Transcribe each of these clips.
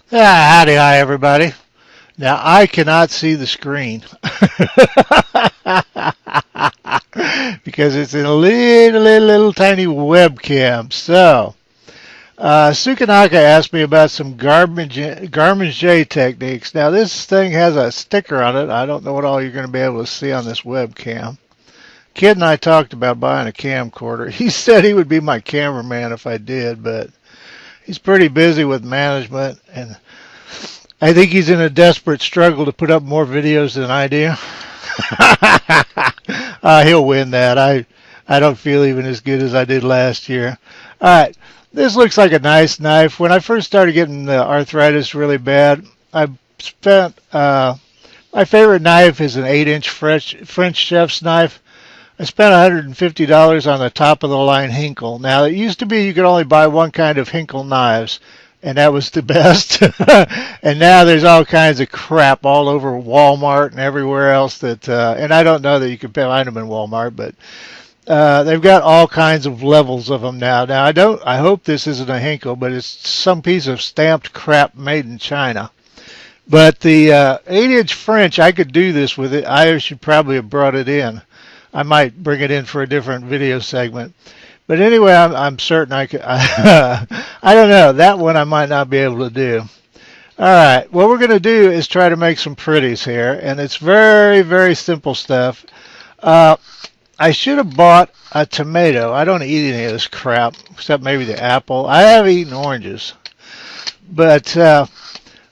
Howdy, hi, everybody. Now, I cannot see the screen because it's in a little tiny webcam. So, Sukanaka asked me about some garnishes techniques. Now, this thing has a sticker on it. I don't know what all you're going to be able to see on this webcam. Kid and I talked about buying a camcorder. He said he would be my cameraman if I did, but he's pretty busy with management, and I think he's in a desperate struggle to put up more videos than I do. He'll win that. I don't feel even as good as I did last year. All right, this looks like a nice knife. When I first started getting the arthritis really bad, I spent my favorite knife is an 8-inch French chef's knife. I spent $150 on the top of the line Hinkle. Now, it used to be you could only buy one kind of Hinkle knives, and that was the best. And now there's all kinds of crap all over Walmart and everywhere else that, and I don't know that you can find them in Walmart, but they've got all kinds of levels of them now. Now, I hope this isn't a Hinkle, but it's some piece of stamped crap made in China. But the 8-inch French, I could do this with it. I should probably have brought it in. I might bring it in for a different video segment. But anyway, I'm certain I could. I don't know. That one I might not be able to do. All right. What we're going to do is try to make some pretties here. And it's very, very simple stuff. I should have bought a tomato. I don't eat any of this crap, except maybe the apple. I have eaten oranges. But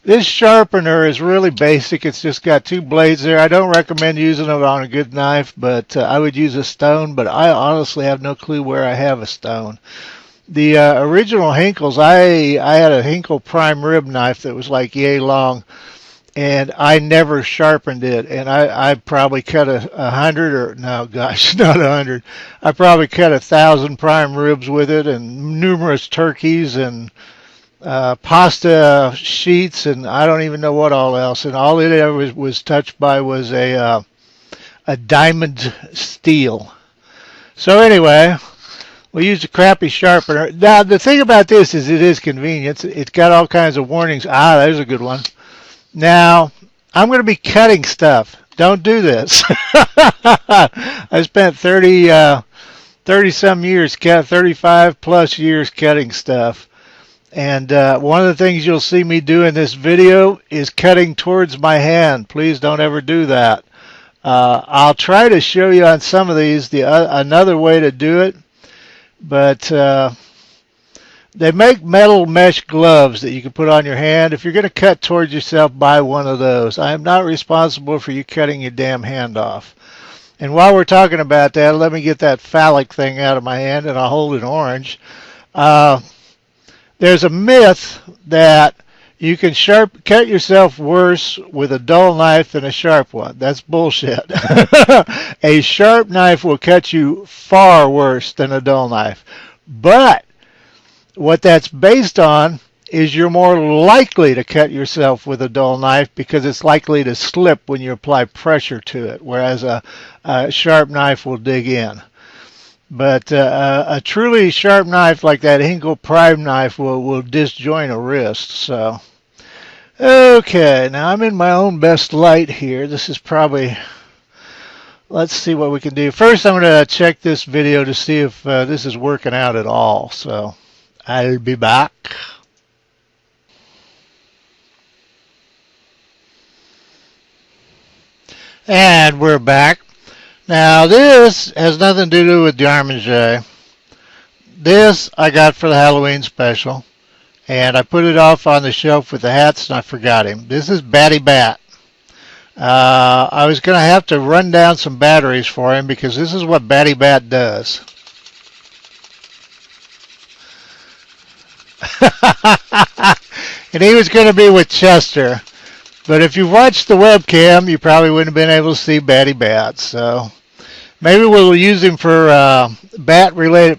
this sharpener is really basic. It's just got 2 blades there. I don't recommend using it on a good knife, but I would use a stone, but I honestly have no clue where I have a stone. The original Hinkles, I had a Hinkle prime rib knife that was like yay long, and I never sharpened it, and I probably cut 100 or, no, gosh, not 100. I probably cut 1,000 prime ribs with it and numerous turkeys and pasta sheets, and I don't even know what all else. And all it ever was touched by was a diamond steel. So anyway, we used a crappy sharpener. Now the thing about this is it is convenient. It's got all kinds of warnings. Ah, there's a good one. Now I'm going to be cutting stuff. Don't do this. I spent 30 some years, 35 plus years cutting stuff. And one of the things you'll see me do in this video is cutting towards my hand. Please don't ever do that. I'll try to show you on some of these another way to do it. But they make metal mesh gloves that you can put on your hand. If you're going to cut towards yourself, buy one of those. I am not responsible for you cutting your damn hand off. And while we're talking about that, let me get that phallic thing out of my hand, and I'll hold an orange. There's a myth that you can cut yourself worse with a dull knife than a sharp one. That's bullshit. A sharp knife will cut you far worse than a dull knife. But what that's based on is you're more likely to cut yourself with a dull knife because it's likely to slip when you apply pressure to it, whereas a sharp knife will dig in. But a truly sharp knife like that Hinkle prime knife will disjoint a wrist. So, okay, now I'm in my own best light here. This is probably, let's see what we can do. First, I'm going to check this video to see if this is working out at all. So, I'll be back. And we're back. Now, this has nothing to do with garnishes. This I got for the Halloween special, and I put it off on the shelf with the hats, and I forgot him. This is Batty Bat. I was going to have to run down some batteries for him because this is what Batty Bat does. And he was going to be with Chester. But if you watched the webcam, you probably wouldn't have been able to see Batty Bat. So maybe we'll use him for bat-related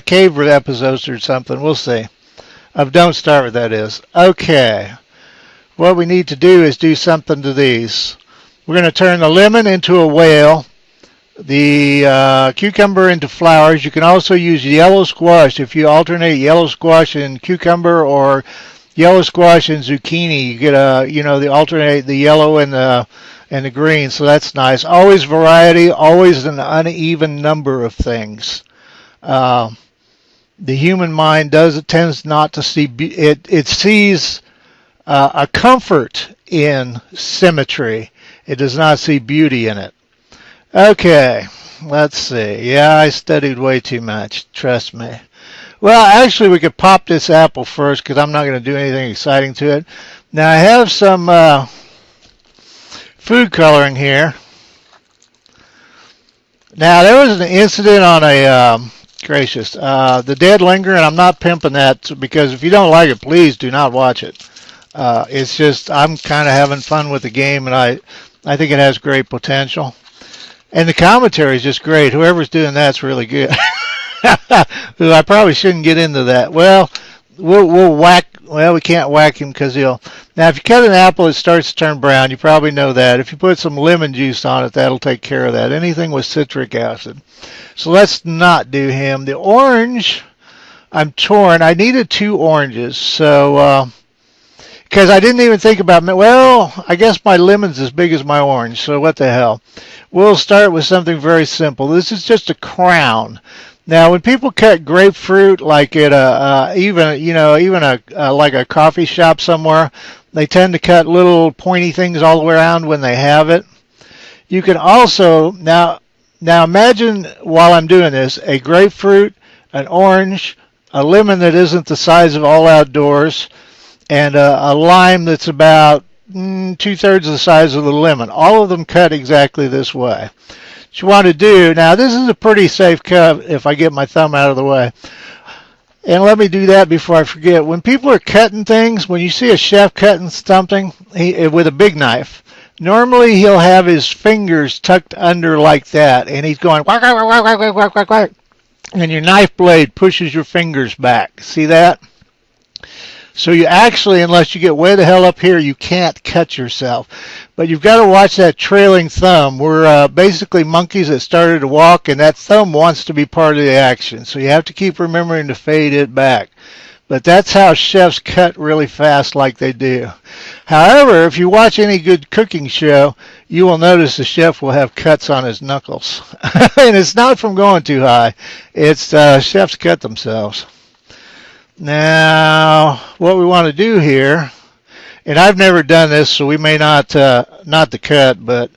cave episodes or something. We'll see. Don't Starve, that is. Okay. What we need to do is do something to these. We're going to turn the lemon into a whale, the cucumber into flowers. You can also use yellow squash. If you alternate yellow squash and cucumber, or yellow squash and zucchini, you get the alternate the yellow and the green, so that's nice. Always variety, always an uneven number of things. Uh, the human mind tends not to see it sees a comfort in symmetry. It does not see beauty in it. Okay, let's see. Yeah, I studied way too much. Trust me. Well, actually, we could pop this apple first because I'm not going to do anything exciting to it. Now, I have some food coloring here. Now, there was an incident on the dead Linger, and I'm not pimping that because if you don't like it, please do not watch it. It's just I'm kind of having fun with the game, and I think it has great potential. And the commentary is just great. Whoever's doing that's really good. I probably shouldn't get into that. Well, we'll whack. Well, we can't whack him because he'll. Now, if you cut an apple, it starts to turn brown. You probably know that. If you put some lemon juice on it, that'll take care of that. Anything with citric acid. So let's not do him. The orange, I'm torn. I needed 2 oranges, so because I didn't even think about. Well, I guess my lemon's as big as my orange. So what the hell? We'll start with something very simple. This is just a crown. Now, when people cut grapefruit, like at like a coffee shop somewhere, they tend to cut little pointy things all the way around when they have it. You can also now imagine while I'm doing this a grapefruit, an orange, a lemon that isn't the size of All Outdoors, and a lime that's about 2/3 the size of the lemon. All of them cut exactly this way. What you want to do, now this is a pretty safe cut if I get my thumb out of the way. And let me do that before I forget. When people are cutting things, when you see a chef cutting something with a big knife, normally he'll have his fingers tucked under like that, and he's going whack, whack, whack, whack, whack, whack, whack, whack, and your knife blade pushes your fingers back. See that? So you actually, unless you get way the hell up here, you can't cut yourself. But you've got to watch that trailing thumb. We're basically monkeys that started to walk, and that thumb wants to be part of the action. So you have to keep remembering to fade it back. But that's how chefs cut really fast like they do. However, if you watch any good cooking show, you will notice the chef will have cuts on his knuckles. And it's not from going too high. It's chefs cut themselves. Now, what we want to do here, and I've never done this, so we may not, not the cut, but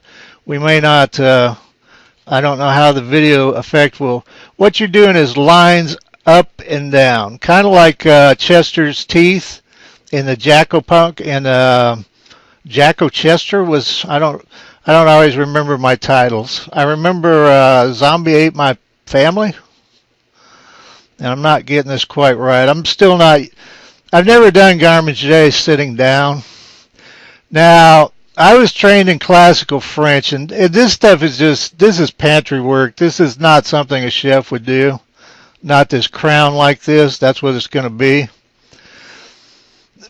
we may not, I don't know how the video effect will, what you're doing is lines up and down, kind of like Chester's teeth in the Jacko Punk, and Jacko Chester was, I don't always remember my titles. I remember Zombie Ate My Family. And I'm not getting this quite right. I'm still not, I've never done garnishes sitting down. Now, I was trained in classical French, and this stuff is just, this is pantry work. This is not something a chef would do. Not this crown like this. That's what it's going to be.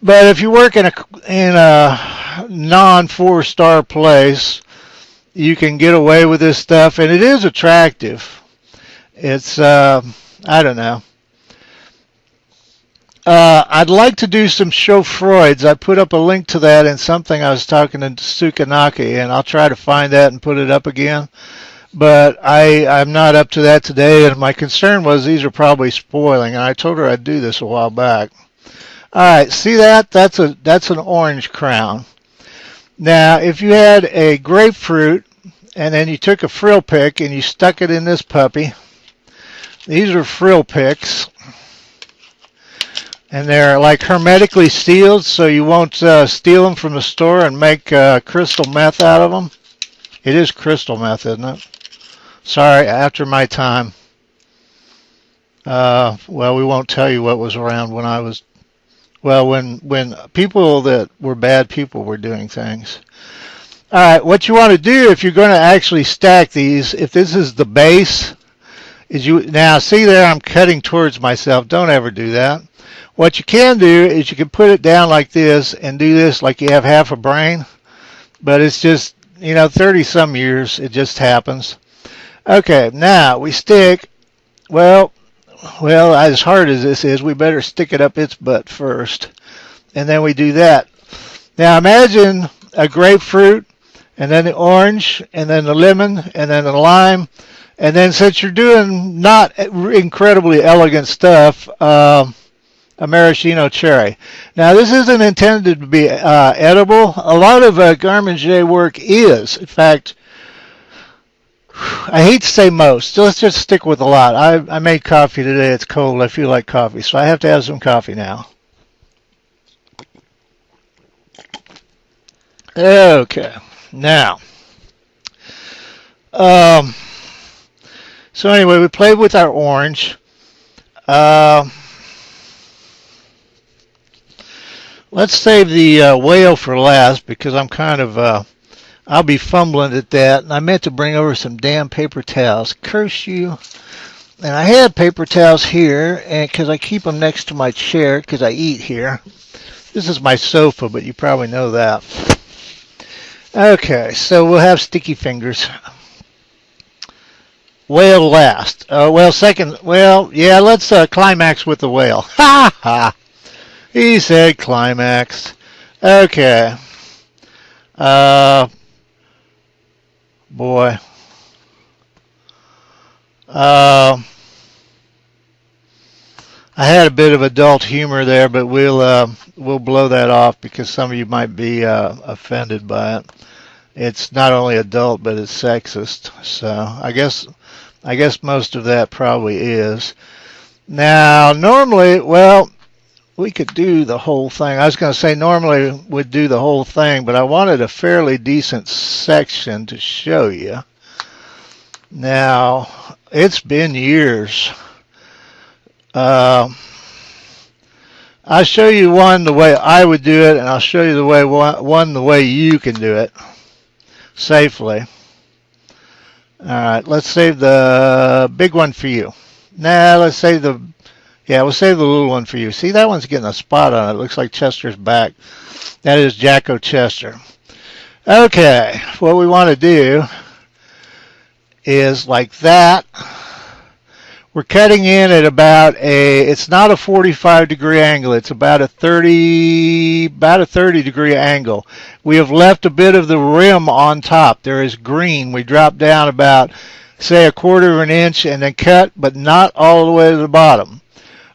But if you work in a non-4-star place, you can get away with this stuff, and it is attractive. It's, I don't know. I'd like to do some Chaud Froids. I put up a link to that in something I was talking to Tsukanaki, and I'll try to find that and put it up again. But I'm not up to that today, and my concern was these are probably spoiling, and I told her I'd do this a while back. All right, see that? That's an orange crown. Now, if you had a grapefruit, and then you took a frill pick and you stuck it in this puppy, these are frill picks, and they're like hermetically sealed, so you won't steal them from the store and make crystal meth out of them. It is crystal meth, isn't it? Sorry, after my time. Well, we won't tell you what was around when I was, well, when people that were bad people were doing things. All right, what you want to do if you're going to actually stack these, if this is the base, is you now see there I'm cutting towards myself. Don't ever do that. What you can do is you can put it down like this and do this like you have half a brain, but it's just, 30 some years it just happens. Okay, now we stick, well, as hard as this is, we better stick it up its butt first. and then we do that. Now imagine a grapefruit, and then the orange, and then the lemon, and then the lime, and then since you're doing not incredibly elegant stuff, a maraschino cherry. Now this isn't intended to be edible. A lot of Garnishing work is. In fact, I hate to say most. So let's just stick with a lot. I made coffee today. It's cold. I feel like coffee, so I have to have some coffee now. Okay, now, so anyway, we played with our orange. Let's save the whale for last because I'm kind of, I'll be fumbling at that. And I meant to bring over some damn paper towels. Curse you. And I had paper towels here and because I keep them next to my chair because I eat here. This is my sofa, but you probably know that. Okay, so we'll have sticky fingers. Whale last. Well, second. Well, yeah, let's climax with the whale. Ha ha. He said climax. Okay. Boy. I had a bit of adult humor there, but we'll blow that off because some of you might be offended by it. It's not only adult, but it's sexist. So I guess most of that probably is. Now, normally, well, we could do the whole thing. I was going to say normally we'd do the whole thing, but I wanted a fairly decent section to show you. Now, it's been years. I'll show you one the way I would do it, and I'll show you the way one the way you can do it safely. All right, let's save the big one for you. Nah, let's save the, yeah, we'll save the little one for you. See, that one's getting a spot on it. It looks like Chester's back. That is Jacko Chester. Okay, what we want to do is like that. We're cutting in at about it's not a 45-degree angle, it's about a 30-degree angle. We have left a bit of the rim on top. There is green. We drop down about, say, a quarter of an inch and then cut, but not all the way to the bottom.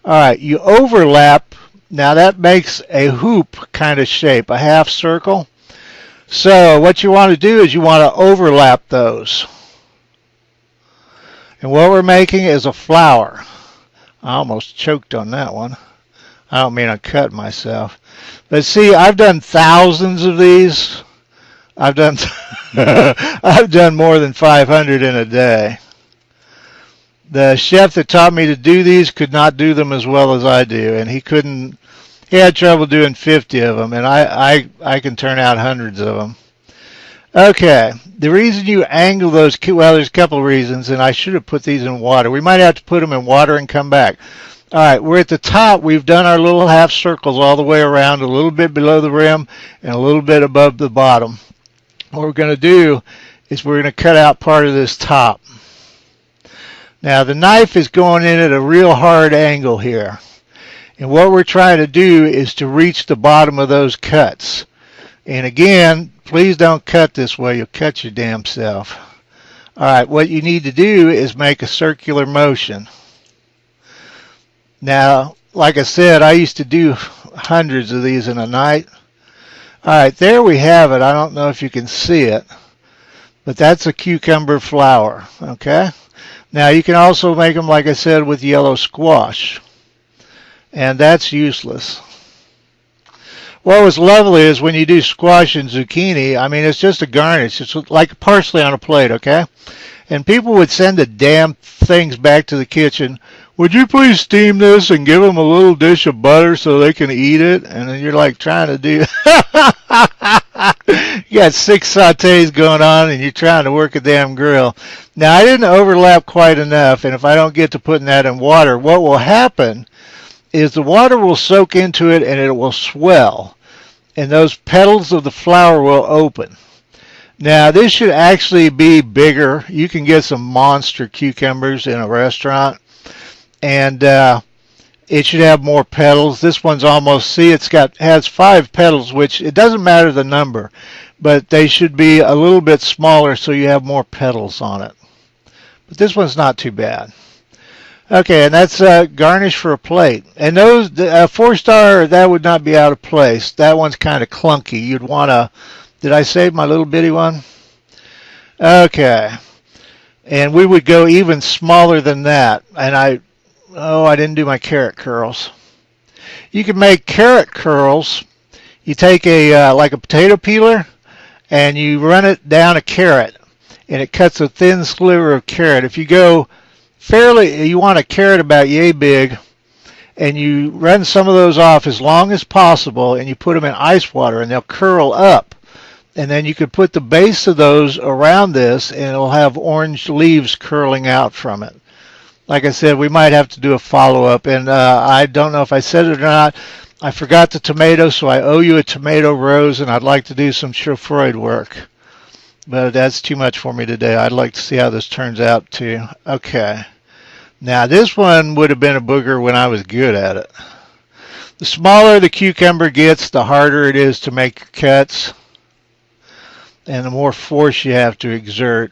All right, you overlap. Now that makes a hoop kind of shape, a half circle. So what you want to do is you want to overlap those. And what we're making is a flower. I almost choked on that one. I don't mean I cut myself. But see, I've done thousands of these. I've done I've done more than 500 in a day. The chef that taught me to do these could not do them as well as I do, and he had trouble doing 50 of them, and I can turn out hundreds of them. Okay, the reason you angle those, well, there's a couple of reasons, and I should have put these in water. We might have to put them in water and come back. All right, we're at the top. We've done our little half circles all the way around, a little bit below the rim and a little bit above the bottom. What we're going to do is we're going to cut out part of this top. Now, the knife is going in at a real hard angle here. And what we're trying to do is to reach the bottom of those cuts. And again, please don't cut this way. You'll cut your damn self. All right, what you need to do is make a circular motion. Now, like I said, I used to do hundreds of these in a night. All right, there we have it. I don't know if you can see it, but that's a cucumber flower, okay? Now, you can also make them, like I said, with yellow squash, and that's useless. What was lovely is when you do squash and zucchini, I mean, it's just a garnish. It's like parsley on a plate, okay? And people would send the damn things back to the kitchen. Would you please steam this and give them a little dish of butter so they can eat it? And then you're like trying to do... You got 6 sautés going on and you're trying to work a damn grill. Now, I didn't overlap quite enough, and if I don't get to putting that in water, what will happen is the water will soak into it and it will swell, and those petals of the flower will open. Now, this should actually be bigger. You can get some monster cucumbers in a restaurant, and it should have more petals. This one's almost, see, has 5 petals, which it doesn't matter the number, but they should be a little bit smaller so you have more petals on it. But this one's not too bad. Okay, and that's garnish for a plate. And those 4-star, that would not be out of place. That one's kind of clunky. You'd want to, did I save my little bitty one? Okay. And we would go even smaller than that. And I didn't do my carrot curls. You can make carrot curls. You take like a potato peeler and you run it down a carrot and it cuts a thin sliver of carrot. If you go you want a carrot about yay big, and you run some of those off as long as possible and you put them in ice water and they'll curl up. And then you could put the base of those around this and it'll have orange leaves curling out from it. Like I said, we might have to do a follow-up, and I don't know if I said it or not. I forgot the tomato, so I owe you a tomato rose, and I'd like to do some Chaud Froid work. But that's too much for me today. I'd like to see how this turns out too. Okay. Now this one would have been a booger when I was good at it. The smaller the cucumber gets, the harder it is to make your cuts. And the more force you have to exert.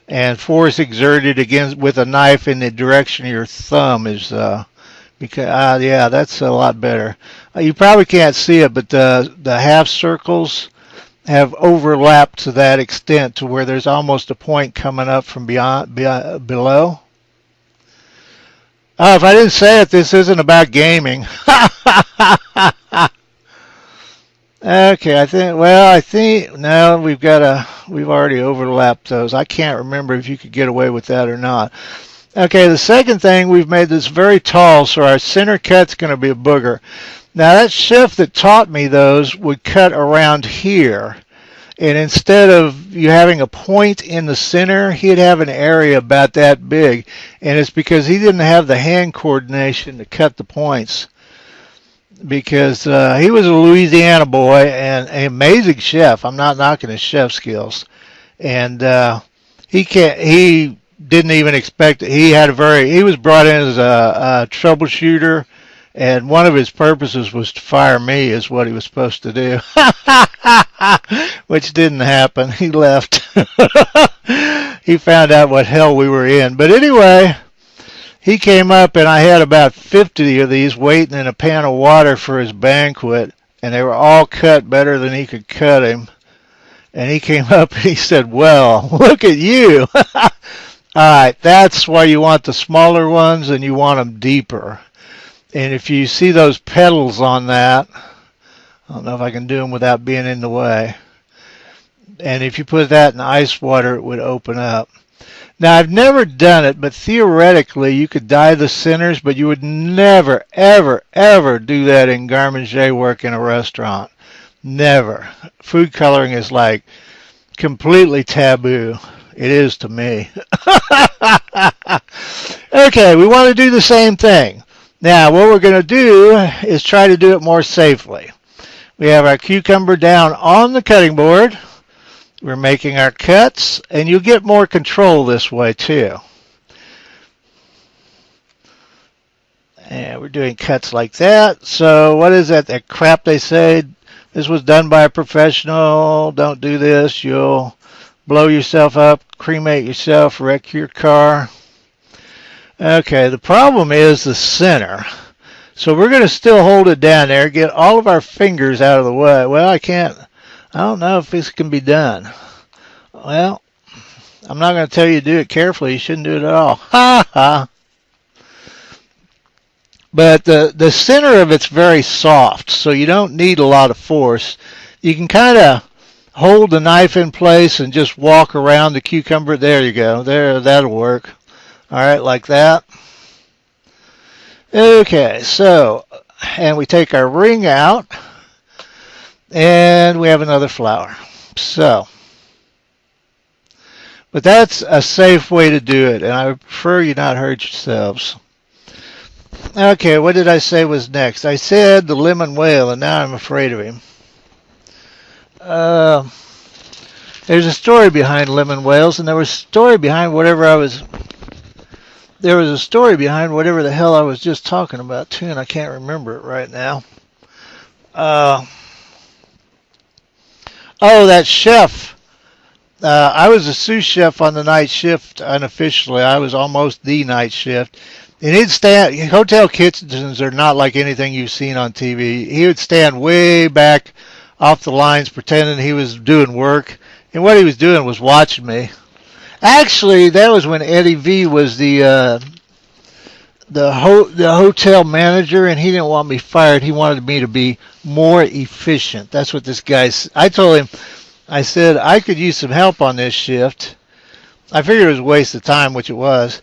And force exerted against with a knife in the direction of your thumb is because yeah, that's a lot better. You probably can't see it, but the half circles have overlapped to that extent to where there's almost a point coming up from below. Oh, if I didn't say it, this isn't about gaming. Okay, I think no, we've already overlapped those. I can't remember if you could get away with that or not. Okay, the second thing, we've made this very tall, so our center cut's going to be a booger. Now that chef that taught me those would cut around here, and instead of you having a point in the center, he'd have an area about that big, and it's because he didn't have the hand coordination to cut the points. Because he was a Louisiana boy and an amazing chef. I'm not knocking his chef skills, and he didn't even expect it. He was brought in as a troubleshooter, and one of his purposes was to fire me, is what he was supposed to do, which didn't happen. He left. He found out what hell we were in. But anyway, he came up, and I had about 50 of these waiting in a pan of water for his banquet, and they were all cut better than he could cut him. And he came up and he said, well, look at you. All right, that's why you want the smaller ones, and you want them deeper. And if you see those petals on that, I don't know if I can do them without being in the way. And if you put that in ice water, it would open up. Now, I've never done it, but theoretically, you could dye the centers, but you would never, ever, ever do that in garnishes work in a restaurant. Never. Food coloring is like completely taboo. It is to me. Okay, we want to do the same thing. Now, what we're going to do is try to do it more safely. We have our cucumber down on the cutting board. We're making our cuts, and you get more control this way too. And we're doing cuts like that. So what is that crap they say? This was done by a professional. Don't do this. You'll blow yourself up, cremate yourself, wreck your car. Okay, the problem is the center. So we're going to still hold it down there, get all of our fingers out of the way. Well, I don't know if this can be done. Well, I'm not going to tell you to do it carefully. You shouldn't do it at all. Ha ha. But the center of it's very soft, so you don't need a lot of force. You can kind of hold the knife in place and just walk around the cucumber. There you go. There, that'll work. All right, like that. Okay, so, and we take our ring out, and we have another flower. So, but that's a safe way to do it, and I would prefer you not hurt yourselves. Okay, what did I say was next? I said the lemon whale, and now I'm afraid of him. There's a story behind lemon whales, and there was a story behind whatever I was... there was a story behind whatever the hell I was just talking about too, and I can't remember it right now. Oh, that chef. I was a sous chef on the night shift unofficially. I was almost the night shift. And he'd stand, hotel kitchens are not like anything you've seen on TV. He would stand way back off the lines pretending he was doing work. And what he was doing was watching me. Actually, that was when Eddie V was the hotel manager, and he didn't want me fired. He wanted me to be more efficient. That's what this guy said. I told him, I said, I could use some help on this shift. I figured it was a waste of time, which it was.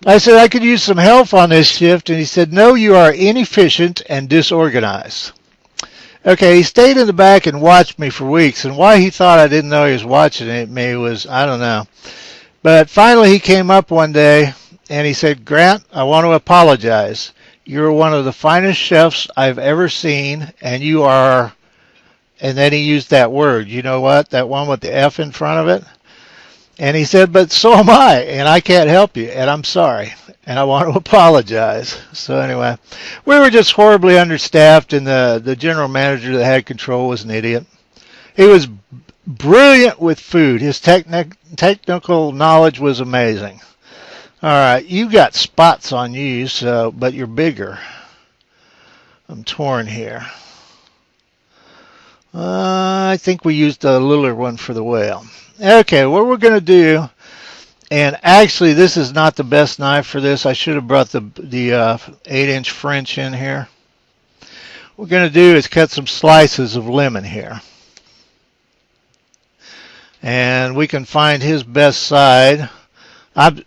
I said, I could use some help on this shift, and he said, no, you are inefficient and disorganized. Okay, he stayed in the back and watched me for weeks, and why he thought I didn't know he was watching me was, I don't know. But finally he came up one day, and he said, Grant, I want to apologize. You're one of the finest chefs I've ever seen, and you are, and then he used that word, you know what, that one with the F in front of it. And he said, but so am I, and I can't help you, and I'm sorry, and I want to apologize. So anyway, we were just horribly understaffed, and the general manager that had control was an idiot. He was brilliant with food. His technical knowledge was amazing. All right, you got spots on you, so but you're bigger. I'm torn here. I think we used a littler one for the whale. Okay, what we're going to do, and actually this is not the best knife for this. I should have brought the 8-inch French in here. What we're going to do is cut some slices of lemon here. And we can find his best side. Like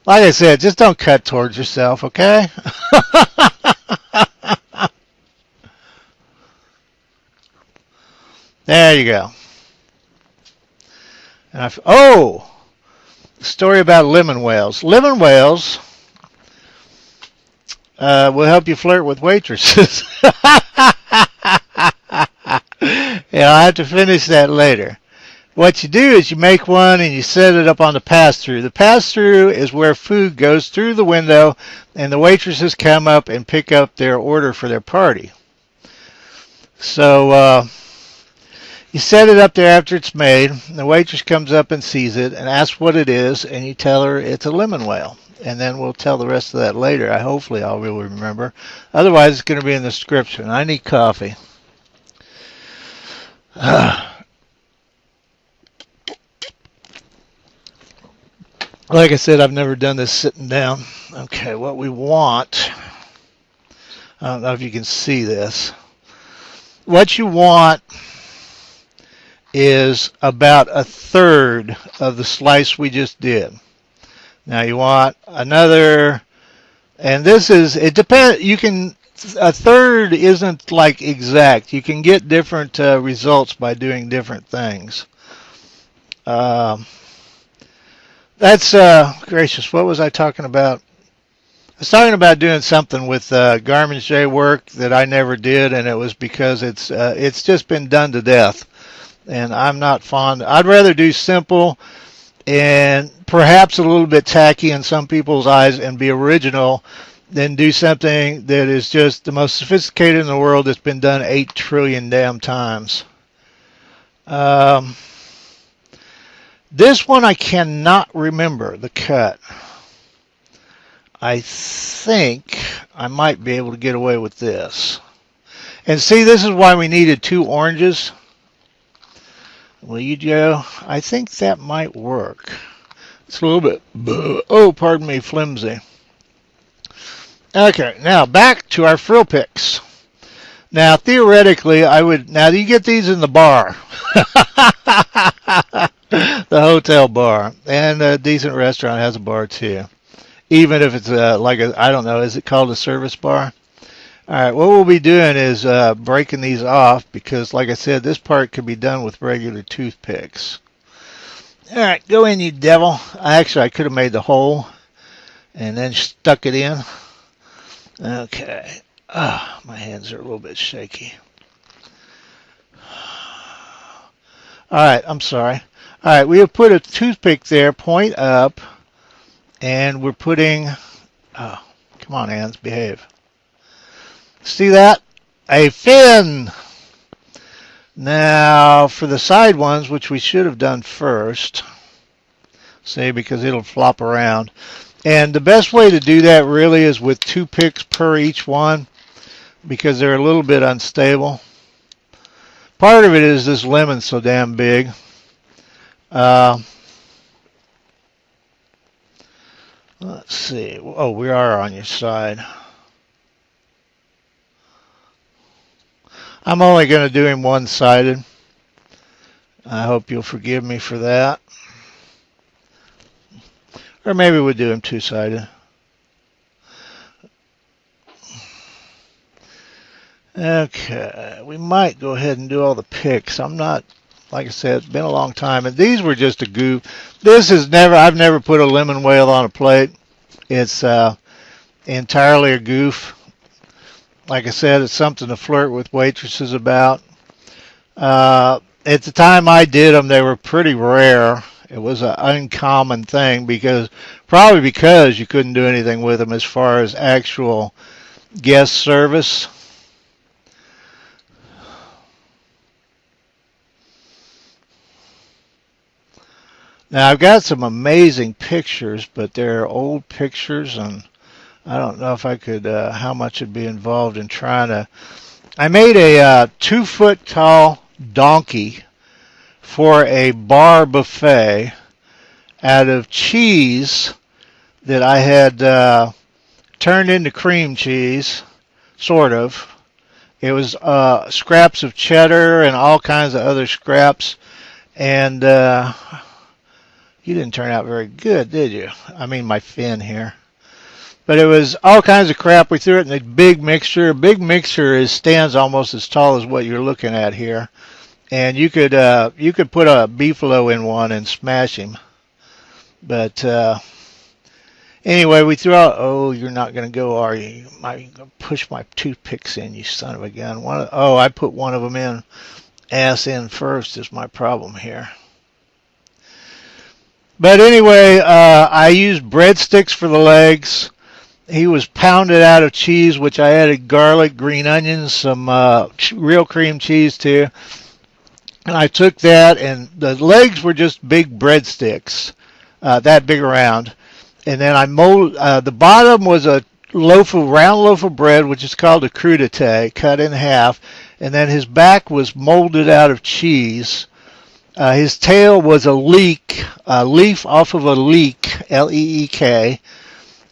I said, just don't cut towards yourself, okay? There you go. And story about lemon whales. Lemon whales will help you flirt with waitresses. Yeah, I'll have to finish that later. What you do is you make one and you set it up on the pass-through. The pass-through is where food goes through the window and the waitresses come up and pick up their order for their party. So you set it up there after it's made. The waitress comes up and sees it and asks what it is, and you tell her it's a lemon whale. And then we'll tell the rest of that later. Hopefully I'll really remember. Otherwise, it's going to be in the description. I need coffee. Like I said, I've never done this sitting down. Okay, what we want, I don't know if you can see this. What you want is about a third of the slice we just did. Now you want another, and this is, it depends, you can, a third isn't like exact. You can get different results by doing different things. That's, gracious, what was I talking about? I was talking about doing something with garnishes work that I never did, and it was because it's just been done to death. And I'm not fond. I'd rather do simple and perhaps a little bit tacky in some people's eyes and be original than do something that is just the most sophisticated in the world that's been done 8 trillion damn times. This one I cannot remember the cut. I think I might be able to get away with this. And see, this is why we needed 2 oranges. Well, you go, I think that might work. It's a little bit, pardon me, flimsy. Okay, now back to our frill picks. Now, theoretically, now you get these in the bar. The hotel bar. And a decent restaurant has a bar too. Even if it's I don't know, is it called a service bar? Alright, what we'll be doing is breaking these off because, like I said, this part could be done with regular toothpicks. Alright, go in, you devil. I could have made the hole and then stuck it in. Okay. My hands are a little bit shaky. Alright, I'm sorry. Alright, we have put a toothpick there, point up, And we're putting, oh, come on, hands, behave. See that? A fin. Now, for the side ones, which we should have done first, see, because it'll flop around. And the best way to do that really is with 2 picks per each one, because they're a little bit unstable. Part of it is this lemon's so damn big. Let's see. Oh, we are on your side. I'm only going to do him one-sided. I hope you'll forgive me for that. Or maybe we'll do him two-sided. Okay, we might go ahead and do all the picks. I'm not, like I said, it's been a long time, and these were just a goof. This is never, I've never put a lemon whale on a plate. It's entirely a goof. Like I said, it's something to flirt with waitresses about. At the time I did them, they were pretty rare. It was an uncommon thing probably because you couldn't do anything with them as far as actual guest service. Now I've got some amazing pictures, but they're old pictures, and I don't know if I could, how much would be involved in trying to. I made a 2-foot tall donkey for a bar buffet out of cheese that I had turned into cream cheese, sort of. It was scraps of cheddar and all kinds of other scraps, and you didn't turn out very good, did you? I mean, my fin here. But it was all kinds of crap. We threw it in a big mixture. A big mixture stands almost as tall as what you're looking at here. And you could put a beefalo in one and smash him. But anyway, we threw out. Oh, you're not going to go, are you? You might push my toothpicks in, you son of a gun. I put one of them in. Ass in first is my problem here. But anyway, I used breadsticks for the legs. He was pounded out of cheese, which I added garlic, green onions, some real cream cheese too. And I took that, and the legs were just big breadsticks, that big around. And then I molded, the bottom was a round loaf of bread, which is called a crudité, cut in half. And then his back was molded out of cheese. His tail was a leek, a leaf off of a leek, L-E-E-K.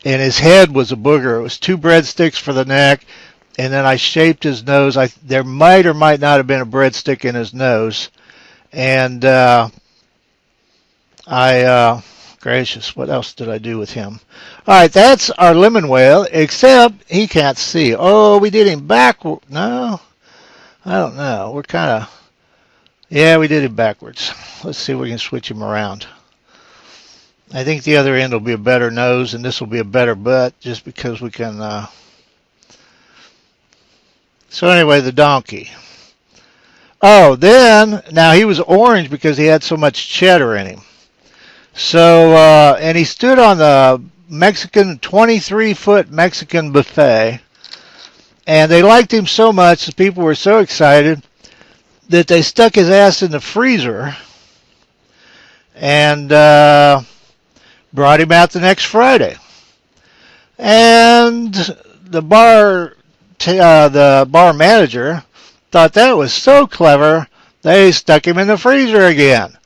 And his head was a booger. It was 2 breadsticks for the neck, and then I shaped his nose. There might or might not have been a breadstick in his nose. And gracious, what else did I do with him? All right, that's our lemon whale, except he can't see. Oh, we did him backward. No, I don't know. We're kind of, yeah, we did him backwards. Let's see if we can switch him around. I think the other end will be a better nose, and this will be a better butt, just because we can. So anyway, the donkey. Oh, then, now he was orange because he had so much cheddar in him. So, and he stood on the 23-foot Mexican buffet, and they liked him so much, the people were so excited that they stuck his ass in the freezer, and brought him out the next Friday. And the bar manager thought that was so clever, they stuck him in the freezer again.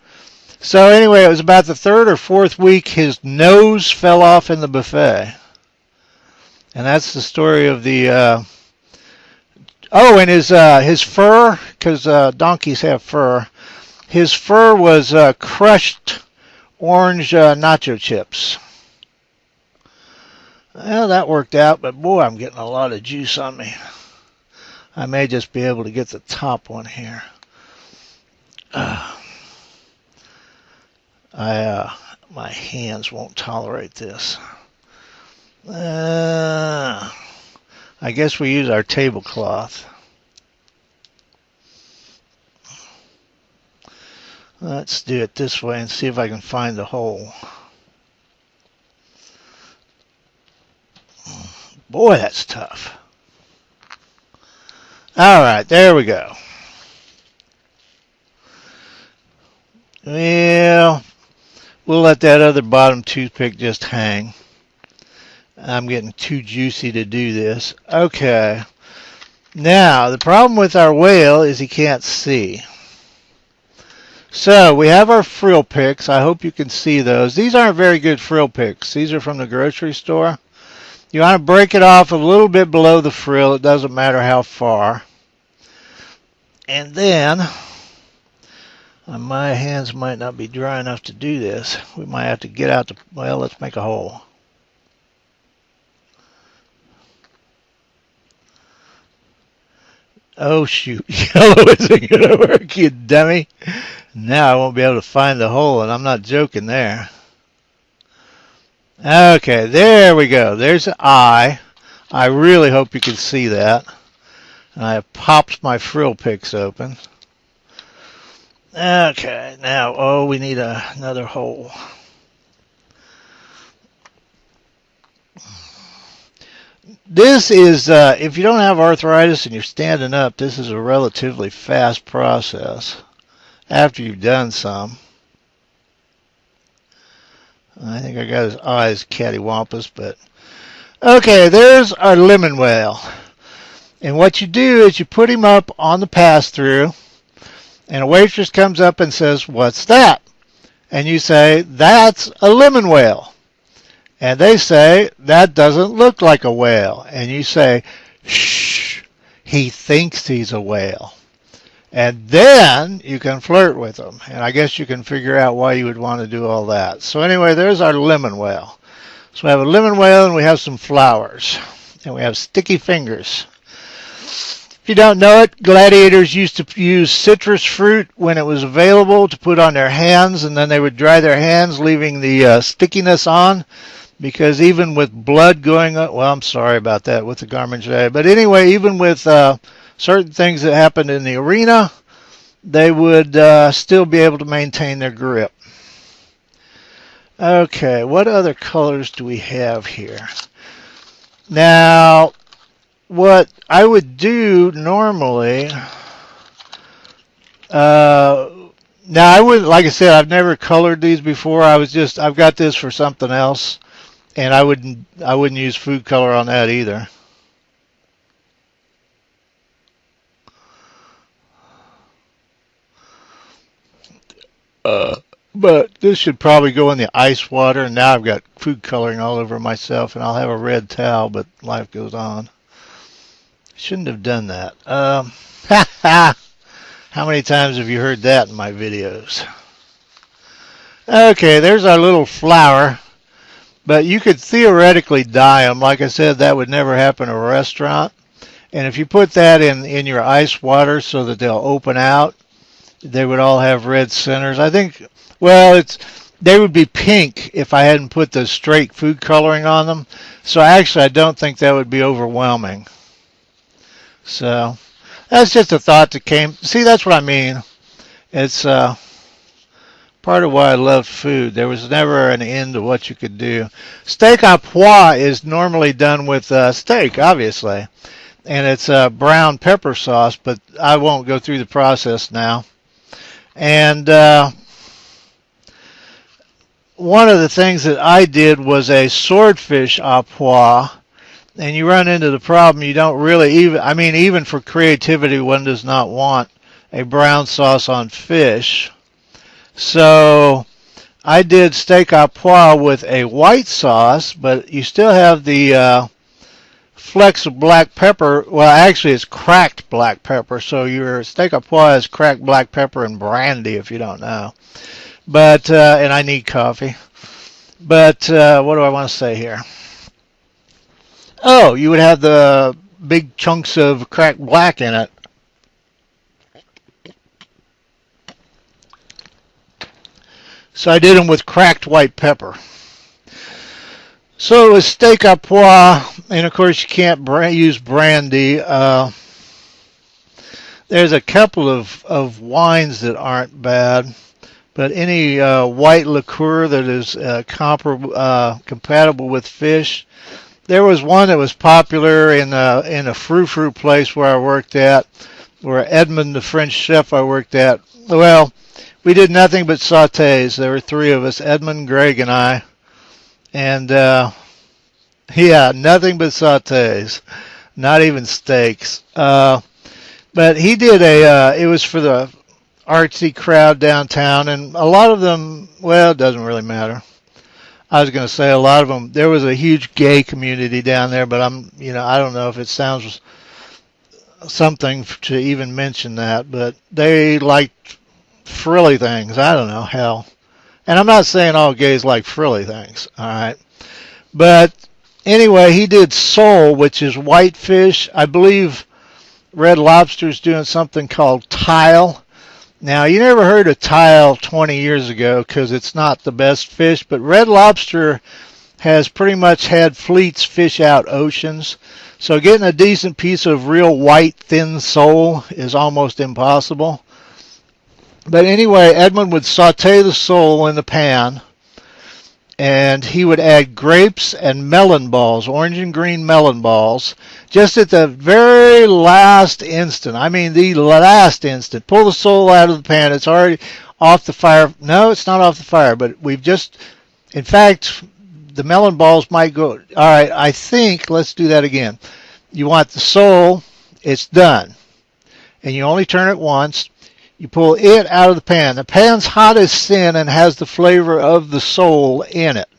So anyway, it was about the 3rd or 4th week, his nose fell off in the buffet. And that's the story of the, and his fur, because donkeys have fur, his fur was crushed orange nacho chips. Well, that worked out, but boy, I'm getting a lot of juice on me. I may just be able to get the top one here. My hands won't tolerate this. I guess we use our tablecloth. Let's do it this way and see if I can find the hole. Boy, that's tough. All right, there we go. Well, we'll let that other bottom toothpick just hang. I'm getting too juicy to do this. Okay. Now, the problem with our whale is he can't see. So, we have our frill picks. I hope you can see those. These aren't very good frill picks. These are from the grocery store. You want to break it off a little bit below the frill. It doesn't matter how far. And then, my hands might not be dry enough to do this. We might have to get out the, well, let's make a hole. Oh shoot, yellow isn't going to work, you dummy. Now I won't be able to find the hole, and I'm not joking there. Okay, there we go. There's an eye. I really hope you can see that. And I have popped my frill picks open. Okay, now, oh, we need another hole. This is, if you don't have arthritis and you're standing up, this is a relatively fast process after you've done some. I think I got his eyes cattywampus, but okay, there's our lemon whale. And what you do is you put him up on the pass-through, and a waitress comes up and says, "What's that?" And you say, "That's a lemon whale." And they say, "That doesn't look like a whale." And you say, "Shh, he thinks he's a whale." And then you can flirt with them. And I guess you can figure out why you would want to do all that. So anyway, there's our lemon whale. So we have a lemon whale and we have some flowers. And we have sticky fingers. If you don't know it, gladiators used to use citrus fruit when it was available to put on their hands. And then they would dry their hands, leaving the stickiness on. Because even with blood going up, well, I'm sorry about that with the garnishes. But anyway, even with certain things that happened in the arena, they would still be able to maintain their grip. Okay, what other colors do we have here? Now, what I would do normally, now I wouldn't, like I said, I've never colored these before. I've got this for something else. And I wouldn't use food color on that either. But this should probably go in the ice water. And now I've got food coloring all over myself, and I'll have a red towel, but life goes on. Shouldn't have done that. How many times have you heard that in my videos? Okay, there's our little flower. But you could theoretically dye them. Like I said, that would never happen in a restaurant. And if you put that in your ice water so that they'll open out, they would all have red centers. I think, well, they would be pink if I hadn't put the straight food coloring on them. So actually, I don't think that would be overwhelming. So that's just a thought that came. See, that's what I mean. It's part of why I love food. There was never an end to what you could do. Steak à pois is normally done with steak, obviously. And it's brown pepper sauce, but I won't go through the process now. And one of the things that I did was a swordfish à pois. And you run into the problem, you don't really even for creativity, one does not want a brown sauce on fish. So I did steak à pois with a white sauce, but you still have the flecks of black pepper. Well, actually, it's cracked black pepper. So your steak à pois is cracked black pepper and brandy, if you don't know. But and I need coffee. But what do I want to say here? Oh, you would have the big chunks of cracked black in it. So I did them with cracked white pepper. So it was steak à pois, and of course you can't use brandy. There's a couple of wines that aren't bad, but any white liqueur that is compatible with fish there was one that was popular in a frou-frou place where I worked at, where Edmund, the French chef I worked at. Well, we did nothing but sautés. There were three of us, Edmund, Greg, and I. And, yeah, nothing but sautés. Not even steaks. But he did it was for the artsy crowd downtown, and a lot of them, well, it doesn't really matter. I was going to say a lot of them, there was a huge gay community down there, but I don't know if it sounds something to even mention that, but they liked frilly things. I don't know, hell. And I'm not saying all gays like frilly things, all right? But anyway, he did sole, which is whitefish. I believe Red Lobster's doing something called tile. Now, you never heard of tile 20 years ago because it's not the best fish, but Red Lobster has pretty much had fleets fish out oceans. So getting a decent piece of real white, thin sole is almost impossible. But anyway, Edmund would saute the sole in the pan, and he would add grapes and melon balls, orange and green melon balls, just at the very last instant. I mean, the last instant. Pull the sole out of the pan. It's already off the fire. No, it's not off the fire, but we've just, in fact, the melon balls might go. All right, I think, let's do that again. You want the sole, it's done. And you only turn it once. You pull it out of the pan. The pan's hot as sin and has the flavor of the sole in it.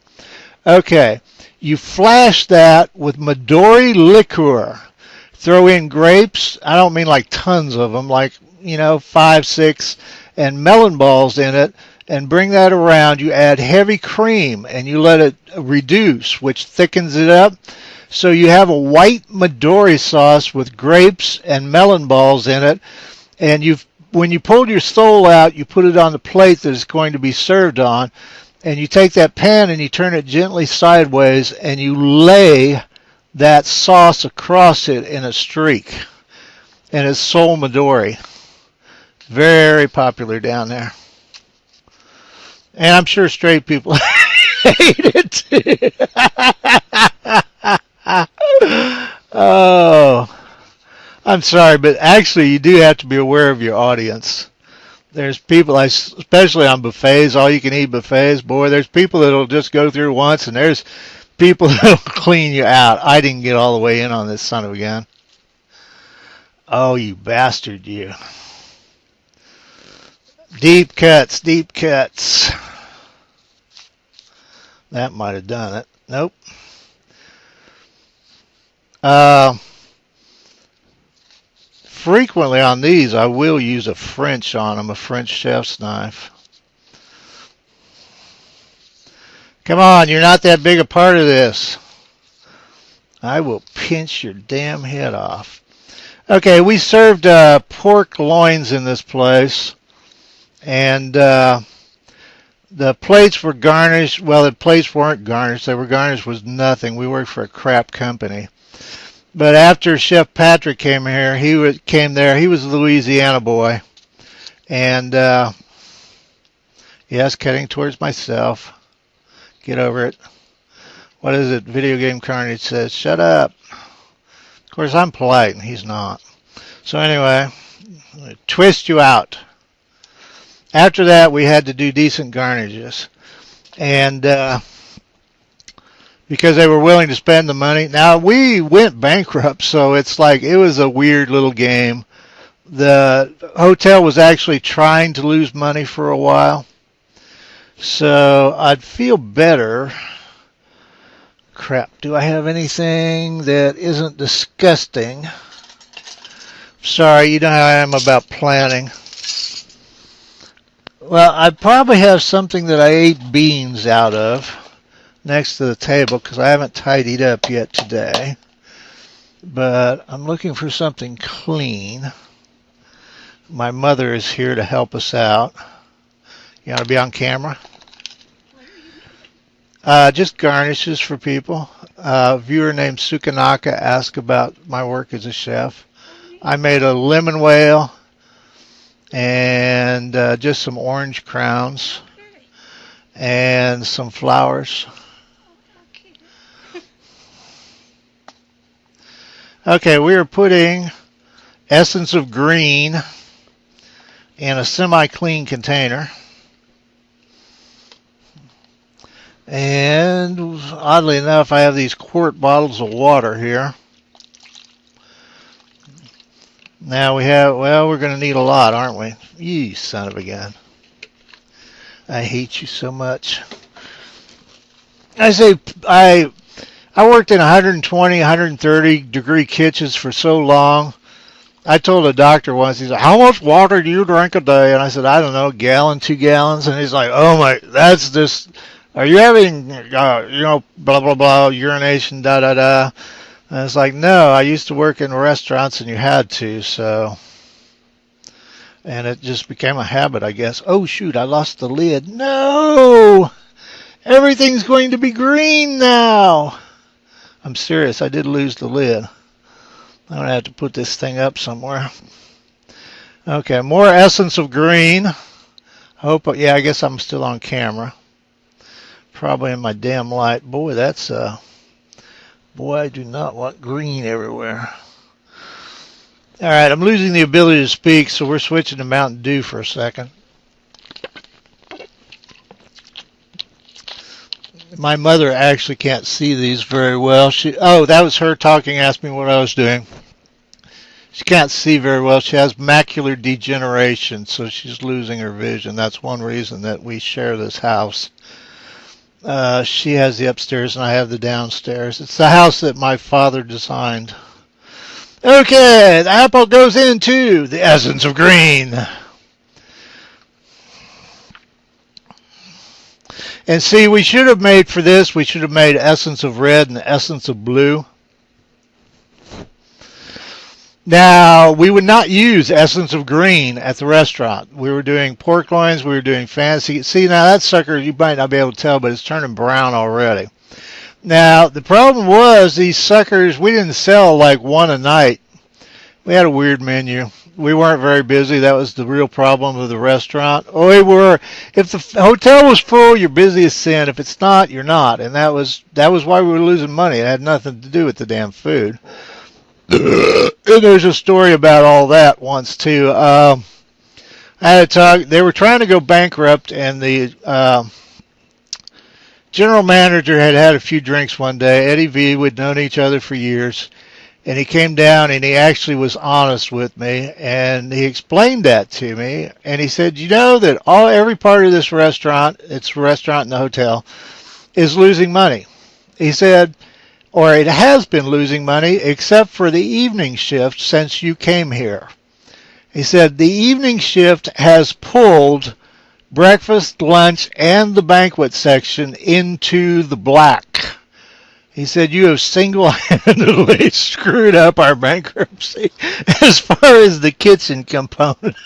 Okay, you flash that with Midori liqueur. Throw in grapes. I don't mean like tons of them, like, 5, 6, and melon balls in it, and bring that around. You add heavy cream, and you let it reduce, which thickens it up. So you have a white Midori sauce with grapes and melon balls in it, and when you pulled your sole out, you put it on the plate that it's going to be served on, and you take that pan and you turn it gently sideways, and you lay that sauce across it in a streak. And it's sole Midori. Very popular down there. And I'm sure straight people hate it too. Oh. I'm sorry, but actually you do have to be aware of your audience. There's people, especially on buffets, all-you-can-eat buffets, boy, there's people that'll just go through once, and there's people that'll clean you out. I didn't get all the way in on this son of a gun. Oh, you bastard, you. Deep cuts, deep cuts. That might have done it. Nope. Frequently on these, I will use a French on them, a French chef's knife. Come on, you're not that big a part of this. I will pinch your damn head off. Okay, we served pork loins in this place, and the plates were garnished. Well, the plates weren't garnished. They were garnished with nothing. We worked for a crap company. But after Chef Patrick came here, he was a Louisiana boy. And, yes, cutting towards myself. Get over it. What is it? Video Game Carnage says, shut up. Of course, I'm polite, and he's not. So anyway, I'm going to twist you out. After that, we had to do decent garnishes. And, because they were willing to spend the money. Now, we went bankrupt, so it's like it was a weird little game. The hotel was actually trying to lose money for a while. So I'd feel better. Crap, do I have anything that isn't disgusting? Sorry, you know how I am about planning. Well, I probably have something that I ate beans out of next to the table because I haven't tidied up yet today. But I'm looking for something clean. My mother is here to help us out. You want to be on camera? Just garnishes for people. A viewer named Sukanaka asked about my work as a chef. I made a lemon whale and just some orange crowns and some flowers. Okay, we are putting essence of green in a semi-clean container. And oddly enough, I have these quart bottles of water here. Now we have, well, we're going to need a lot, aren't we? You son of a gun. I hate you so much. I worked in 120, 130 degree kitchens for so long. I told a doctor once, he's like, how much water do you drink a day? And I said, I don't know, a gallon, 2 gallons. And he's like, oh my, that's just, are you having, blah, blah, blah, urination, da, da, da. And it's like, no, I used to work in restaurants and you had to, so. And it just became a habit, I guess. Oh, shoot, I lost the lid. No! Everything's going to be green now. I'm serious, I did lose the lid. I'm going to have to put this thing up somewhere. Okay, more essence of green. Yeah, I guess I'm still on camera. Probably in my damn light. Boy, that's, boy, I do not want green everywhere. All right, I'm losing the ability to speak, so we're switching to Mountain Dew for a second. My mother actually can't see these very well. That was her talking, asked me what I was doing. She can't see very well. She has macular degeneration, so she's losing her vision. That's one reason that we share this house. She has the upstairs and I have the downstairs. It's the house that my father designed. Okay, the apple goes into the essence of green. And see, we should have made for this, we should have made essence of red and essence of blue. Now, we would not use essence of green at the restaurant. We were doing pork loins, we were doing fancy. See, now that sucker, you might not be able to tell, but it's turning brown already. Now, the problem was these suckers, we didn't sell like one a night. We had a weird menu. We weren't very busy. That was the real problem of the restaurant. Oh, we were. If the hotel was full, you're busy as sin. If it's not, you're not. And that was why we were losing money. It had nothing to do with the damn food. And there's a story about all that once too. I had to talk. They were trying to go bankrupt, and the general manager had had a few drinks one day. Eddie V. We'd known each other for years, and he came down and he actually was honest with me, and he explained that to me. And he said, you know that every part of this restaurant, it's a restaurant and the hotel, is losing money. He said, or it has been losing money except for the evening shift since you came here. He said the evening shift has pulled breakfast, lunch, and the banquet section into the black. He said you have single-handedly screwed up our bankruptcy as far as the kitchen component.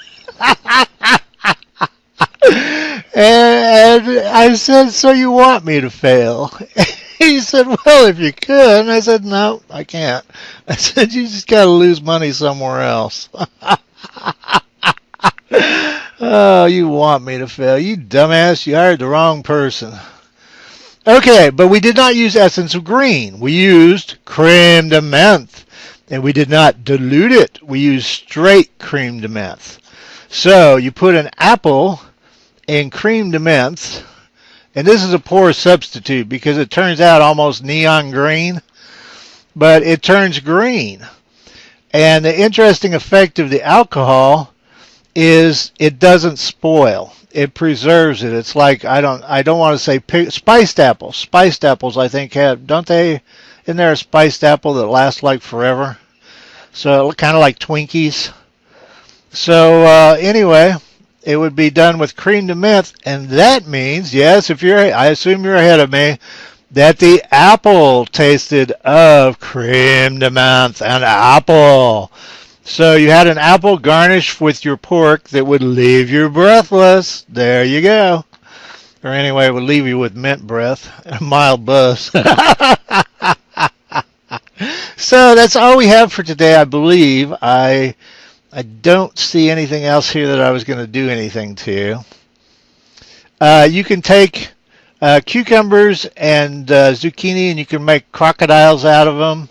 And I said, so you want me to fail? He said, well, if you could. And I said, no, I can't. I said, you just got to lose money somewhere else. Oh, you want me to fail. You dumbass, you hired the wrong person. Okay, but we did not use essence of green. We used creme de menthe. And we did not dilute it. We used straight creme de menthe. So you put an apple in creme de menthe. And this is a poor substitute because it turns out almost neon green, but it turns green. And the interesting effect of the alcohol is it doesn't spoil. It preserves it. It's like, I don't want to say spiced apples. Spiced apples, I think, isn't there a spiced apple that lasts like forever? So kind of like Twinkies. So anyway, it would be done with creme de menthe, and that means, yes, I assume you're ahead of me, that the apple tasted of creme de menthe and apple. So you had an apple garnished with your pork that would leave you breathless. There you go. Or anyway, it would leave you with mint breath and a mild buzz. So that's all we have for today, I believe. I don't see anything else here that I was going to do anything to. You can take cucumbers and zucchini and you can make crocodiles out of them.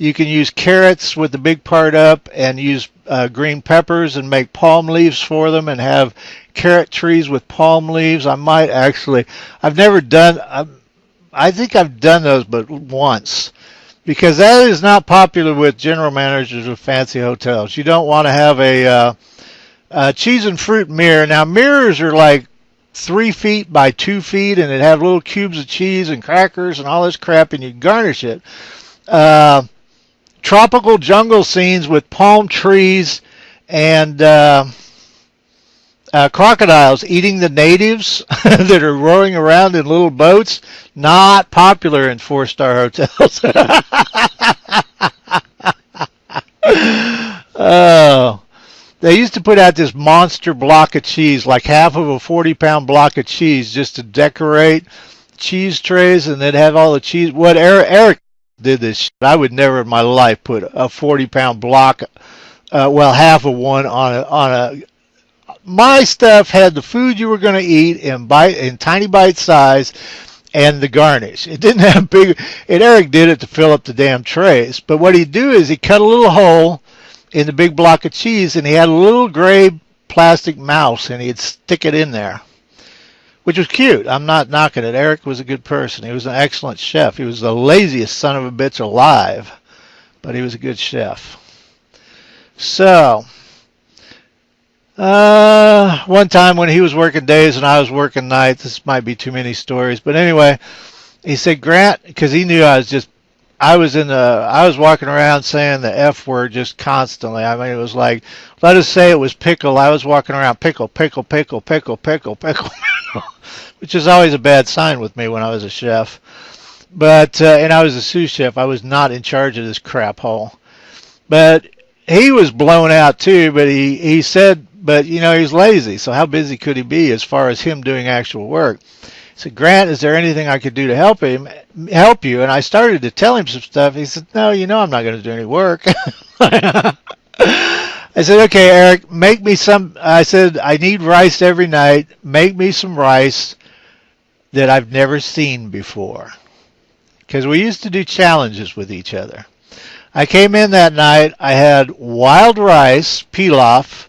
You can use carrots with the big part up and use green peppers and make palm leaves for them and have carrot trees with palm leaves. I might actually, I've never done, I think I've done those but once, because that is not popular with general managers of fancy hotels. You don't want to have a cheese and fruit mirror. Now mirrors are like 3 feet by 2 feet, and it have little cubes of cheese and crackers and all this crap, and you garnish it. Tropical jungle scenes with palm trees and crocodiles eating the natives that are rowing around in little boats. Not popular in 4-star hotels. Oh. They used to put out this monster block of cheese, like half of a 40-pound block of cheese, just to decorate cheese trays, and they'd have all the cheese. What Eric did this shit. I would never in my life put a 40-pound block, well, half of one on a. My stuff had the food you were going to eat in tiny bite size, and the garnish. It didn't have big. And Eric did it to fill up the damn trays. But what he'd do is he'd cut a little hole in the big block of cheese, and he had a little gray plastic mouse, and he'd stick it in there, which was cute. I'm not knocking it. Eric was a good person. He was an excellent chef. He was the laziest son of a bitch alive, but he was a good chef. So, one time when he was working days and I was working nights, this might be too many stories, but anyway, he said, Grant, because he knew I was walking around saying the F word just constantly. I mean, it was like, let us say it was pickle. I was walking around pickle, pickle, pickle, pickle, pickle, pickle, which is always a bad sign with me when I was a chef. But, and I was a sous chef. I was not in charge of this crap hole. But he was blown out too, but he said, but you know, he's lazy. So how busy could he be as far as him doing actual work? I said, Grant, is there anything I could do to help you? And I started to tell him some stuff. He said, no, you know I'm not going to do any work. I said, okay, Eric, make me some. I said, I need rice every night. Make me some rice that I've never seen before. Because we used to do challenges with each other. I came in that night. I had wild rice, pilaf,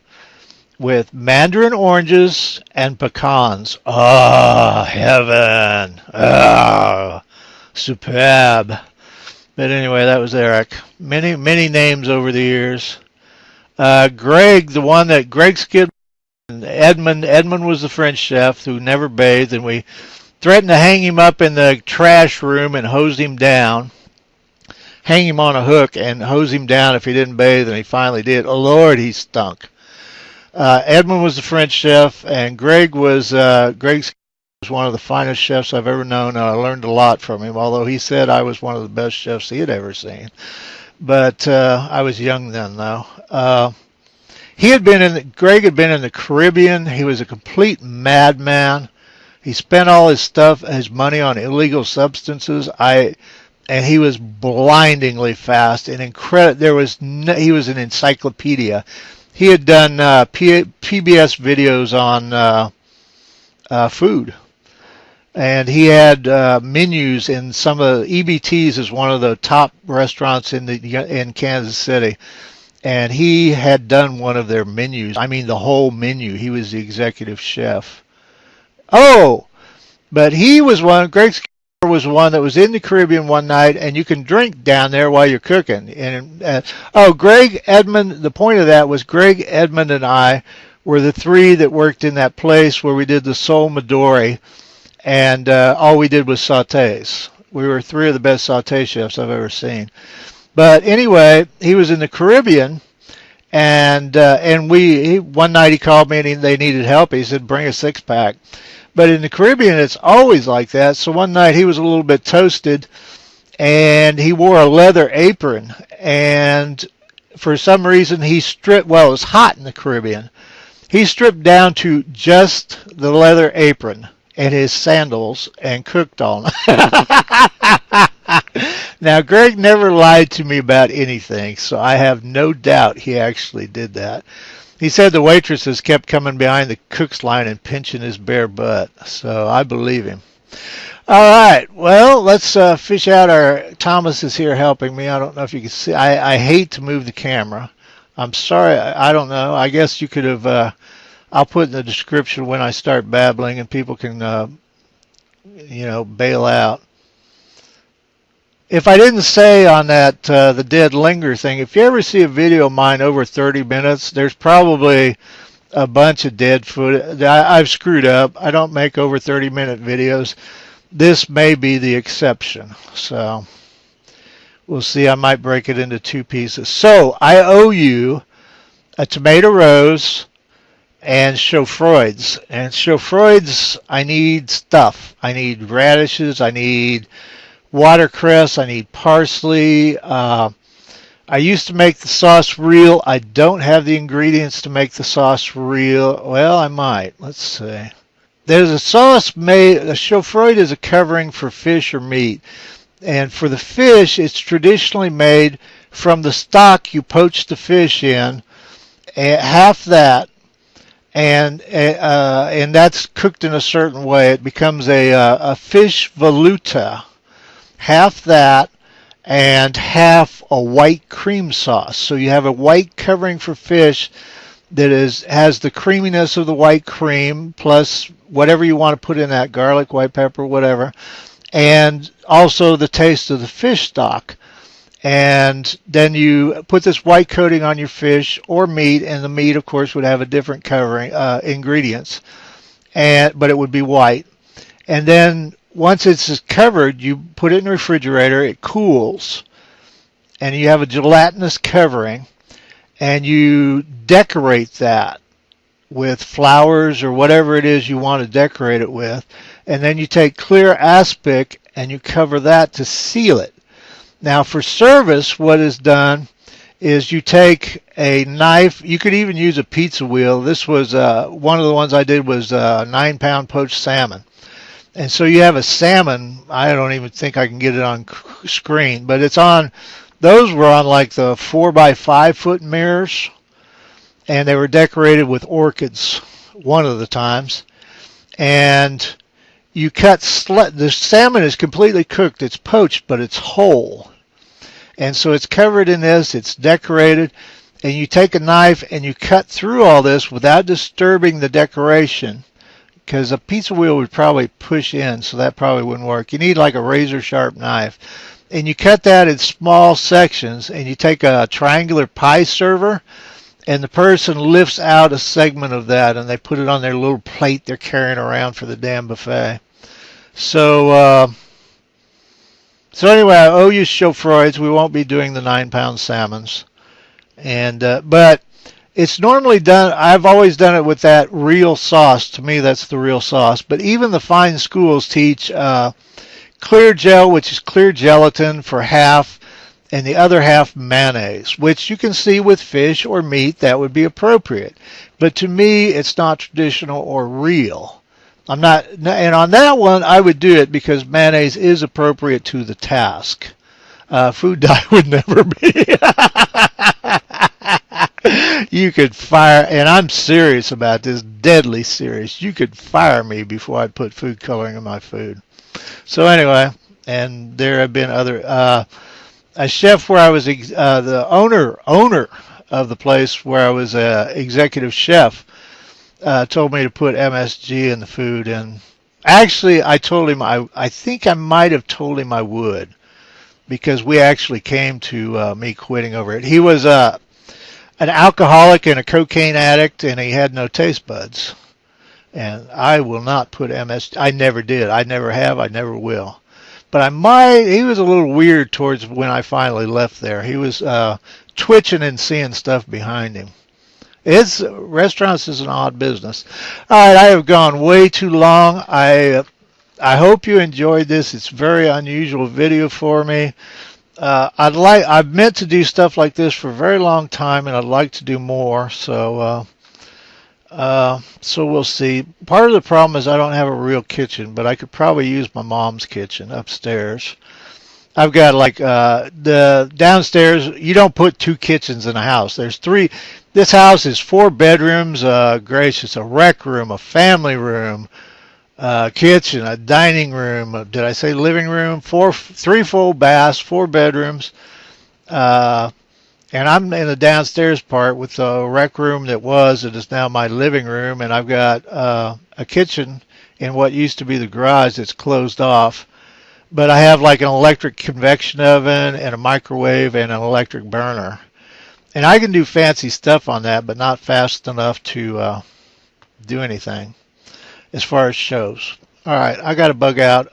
with mandarin oranges and pecans. Oh, heaven. Oh, superb. But anyway, that was Eric. Many, many names over the years. Greg, the one that Greg Skid, and Edmund was the French chef who never bathed, and we threatened to hang him up in the trash room and hose him down. Hang him on a hook and hose him down if he didn't bathe, and he finally did. Oh, Lord, he stunk. Edmund was the French chef, and Greg was one of the finest chefs I've ever known, and I learned a lot from him, although he said I was one of the best chefs he had ever seen. But I was young then, though. Greg had been in the Caribbean. He was a complete madman. He spent all his money on illegal substances. And he was blindingly fast and he was an encyclopedia. He had done PBS videos on food, and he had menus in some of EBT's is one of the top restaurants in Kansas City, and he had done one of their menus. I mean, the whole menu. He was the executive chef. Oh, but he was Greg was one that was in the Caribbean one night, and you can drink down there while you're cooking. And Greg, Edmund, the point of that was Greg, Edmund, and I were the three that worked in that place where we did the sole Midori, and all we did was sautés. We were three of the best sauté chefs I've ever seen. But anyway, he was in the Caribbean, and one night he called me and they needed help. He said, bring a 6-pack. But in the Caribbean, it's always like that. So one night he was a little bit toasted, and he wore a leather apron. And for some reason, he stripped. Well, it was hot in the Caribbean. He stripped down to just the leather apron and his sandals and cooked all night. Now, Greg never lied to me about anything, so I have no doubt he actually did that. He said the waitresses kept coming behind the cook's line and pinching his bare butt, so I believe him. All right. Well, let's fish out our. Thomas is here helping me. I don't know if you can see. I hate to move the camera. I'm sorry. I don't know. I guess you could have. I'll put in the description when I start babbling, and people can, bail out. If I didn't say on that the dead Linger thing, if you ever see a video of mine over 30 minutes, there's probably a bunch of dead footage. I've screwed up. I don't make over 30-minute videos. This may be the exception. So we'll see. I might break it into two pieces. So I owe you a tomato rose and Chaud Froids. And Chaud Froids, I need stuff. I need radishes. I need watercress. I need parsley. I used to make the sauce real. I don't have the ingredients to make the sauce real. Well, I might. Let's see. There's a sauce made. A Chaud Froid is a covering for fish or meat. And for the fish, it's traditionally made from the stock you poach the fish in, half that, and that's cooked in a certain way. It becomes a fish velouté, half that, and half a white cream sauce. So you have a white covering for fish that has the creaminess of the white cream plus whatever you want to put in that, garlic, white pepper, whatever, and also the taste of the fish stock. And then you put this white coating on your fish or meat, and the meat, of course, would have a different covering ingredients, but it would be white. And then once it's covered, you put it in the refrigerator. It cools, and you have a gelatinous covering, and you decorate that with flowers or whatever it is you want to decorate it with. And then you take clear aspic and you cover that to seal it. Now for service, what is done is you take a knife. You could even use a pizza wheel. This was one of the ones I did was 9-pound poached salmon. And so you have a salmon. I don't even think I can get it on screen, but it's on. Those were on like the 4x5 foot mirrors, and they were decorated with orchids one of the times. And you cut the salmon is completely cooked. It's poached, but it's whole. And so it's covered in this. It's decorated. And you take a knife and you cut through all this without disturbing the decoration, because a pizza wheel would probably push in, so that probably wouldn't work. You need like a razor sharp knife. And you cut that in small sections, and you take a triangular pie server, and the person lifts out a segment of that, and they put it on their little plate they're carrying around for the damn buffet. So anyway, I owe you Chaud Froids. We won't be doing the 9-pound salmons, but it's normally done. I've always done it with that real sauce. To me, that's the real sauce. But even the fine schools teach clear gel, which is clear gelatin for half, and the other half mayonnaise, which you can see with fish or meat. That would be appropriate. But to me, it's not traditional or real. I'm not, and on that one, I would do it because mayonnaise is appropriate to the task. Food dye would never be. You could fire, and I'm serious about this, deadly serious. You could fire me before I put food coloring in my food. So anyway, and there have been other, a chef where I was the owner of the place where I was executive chef told me to put MSG in the food, and actually I told him I think I might have told him I would, because we actually came to me quitting over it. He was an alcoholic and a cocaine addict, and he had no taste buds. And I will not put MSG. I never did. I never have. I never will. But I might. He was a little weird towards when I finally left there. He was twitching and seeing stuff behind him. Restaurants is an odd business. All right, I have gone way too long. I hope you enjoyed this. It's a very unusual video for me. I've meant to do stuff like this for a very long time, and I'd like to do more. So we'll see. Part of the problem is I don't have a real kitchen, but I could probably use my mom's kitchen upstairs. I've got like the downstairs. You don't put two kitchens in a house. There's three. This house is 4 bedrooms. Gracious, a rec room, a family room, kitchen, a dining room. Did I say living room? Three full baths, 4 bedrooms. Uh, and I'm in the downstairs part with the rec room that was. It is now my living room, and I've got a kitchen in what used to be the garage that's closed off. But I have like an electric convection oven and a microwave and an electric burner. And I can do fancy stuff on that, but not fast enough to do anything as far as shows. All right, I got to bug out.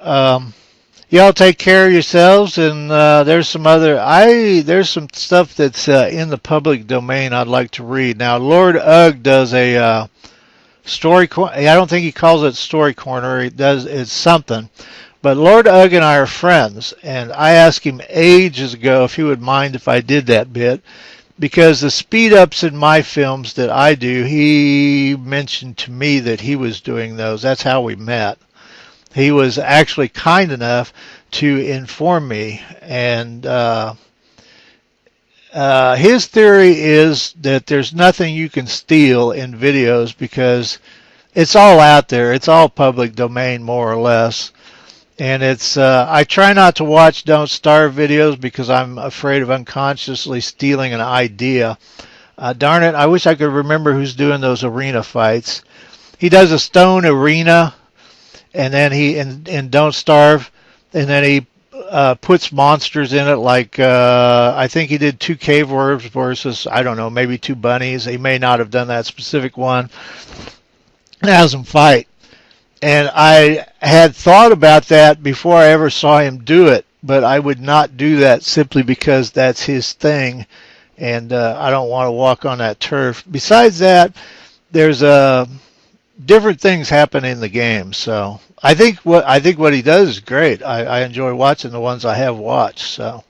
Y'all take care of yourselves, and there's some stuff that's in the public domain I'd like to read. Now, Lord Ugg does a story. I don't think he calls it story corner. It's something. But Lord Ugg and I are friends, and I asked him ages ago if he would mind if I did that bit, because the speed ups in my films that I do, he mentioned to me that he was doing those. That's how we met. He was actually kind enough to inform me, and his theory is that there's nothing you can steal in videos because it's all out there. It's all public domain, more or less. And I try not to watch Don't Starve videos because I'm afraid of unconsciously stealing an idea. Darn it, I wish I could remember who's doing those arena fights. He does a stone arena, and then in Don't Starve, and then he puts monsters in it, like I think he did 2 cave worms versus, I don't know, maybe 2 bunnies. He may not have done that specific one. And has them fight. And I had thought about that before I ever saw him do it, but I would not do that simply because that's his thing, and I don't want to walk on that turf. Besides that, there's different things happen in the game, so I think what he does is great. I enjoy watching the ones I have watched. So,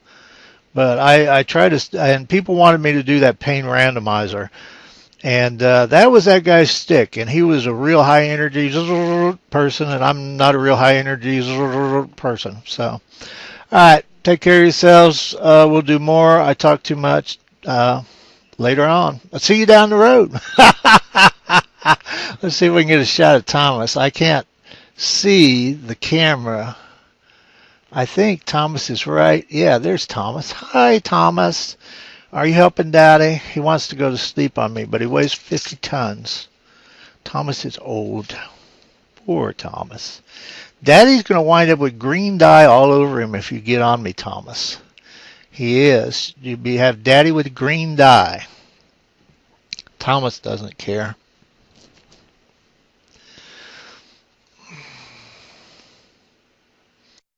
but I try to, and people wanted me to do that pain randomizer. And that was that guy's stick, and he was a real high energy person, and I'm not a real high energy person. So, all right, take care of yourselves. We'll do more. I talk too much later on. I'll see you down the road. Let's see if we can get a shot of Thomas. I can't see the camera. I think Thomas is right. Yeah, there's Thomas. Hi, Thomas. Are you helping Daddy? He wants to go to sleep on me, but he weighs 50 tons. Thomas is old. Poor Thomas. Daddy's going to wind up with green dye all over him if you get on me, Thomas. He is. You have Daddy with green dye. Thomas doesn't care.